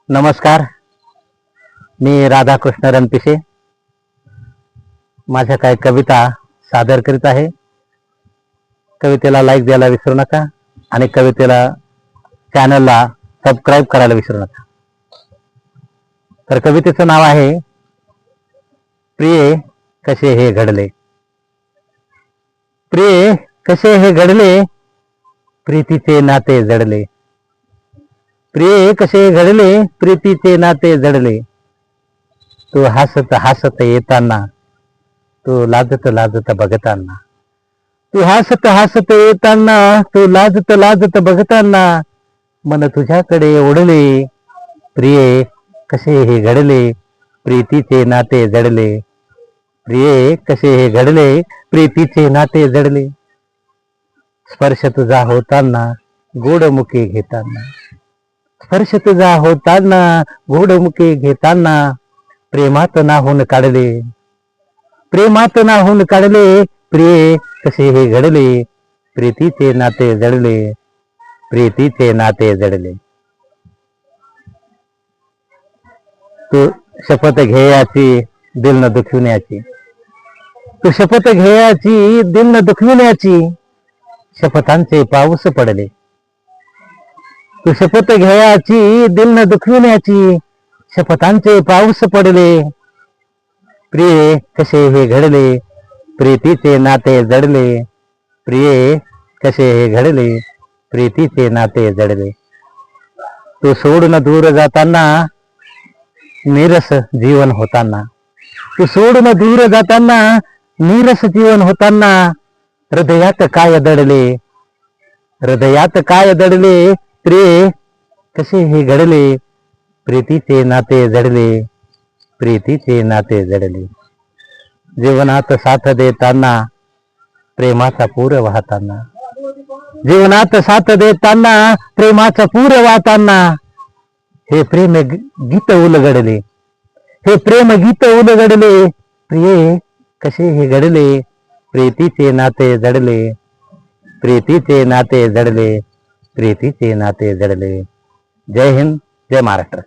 नमस्कार. मी राधाकृष्ण रणपिसे माझ्या काही कविता सादर करीत आहे. कवितेला लाईक द्यायला विसरू नका आणि कवितेला चॅनलला सबस्क्राईब करायला विसरू नका. तर कवितेचं नाव आहे प्रिये कसे हे घडले. प्रिये कसे हे घडले, प्रीतीचे नाते जडले. प्रिये कसे घडले, प्रीतीचे नाते जडले. तू हसत हसत येताना, तू लाजत लाजत बघताना. तू हसत हसत येताना, तू लाजत लाजत बघताना मन तुझ्याकडे ओढले. प्रिये कसे हे घडले, प्रीतीचे नाते जडले. प्रिये कसे हे घडले, प्रीतीचे नाते जडले. स्पर्श तुझा होताना, गोडमुखे घेताना. स्पर्श तुझा होताना, गोडमुखे घेताना प्रेमात नाहून काढले. प्रेमात नाहून काढले. प्रिये कसे हे घडले, प्रीतीचे नाते जडले. प्रीतीचे नाते जडले. तू शपथ घेयाची दिल न दुखविण्याची. तू शपथ घेयाची दिल न दुखविण्याची. शपथांचे पाऊस पडले. तू शपथ घ्यायची दिल न दुखविण्याची. शपथांचे पाऊस पडले. प्रिये कसे हे घडले, प्रीतीचे नाते जडले. प्रिये कसे हे घडले, प्रीतीचे नाते जडले. तू सोडून दूर जाताना, नीरस जीवन होताना. तू सोडून दूर जाताना, नीरस जीवन होताना हृदयात काय दडले. हृदयात काय दडले. प्रिये कसे हे घडले, प्रीतीचे नाते जडले. प्रीतीचे नाते जडले. जीवनात साथ देताना, प्रेमाचा पूर वाहताना. जीवनात साथ देताना, प्रेमाचा पूर वाहताना हे प्रेम गीत उलगडले. हे प्रेम गीत उलगडले. प्रिये कसे हे घडले, प्रीतीचे नाते जडले. प्रीतीचे नाते जडले. प्रीतीचे नाते जडले. जय हिंद, जय महाराष्ट्र.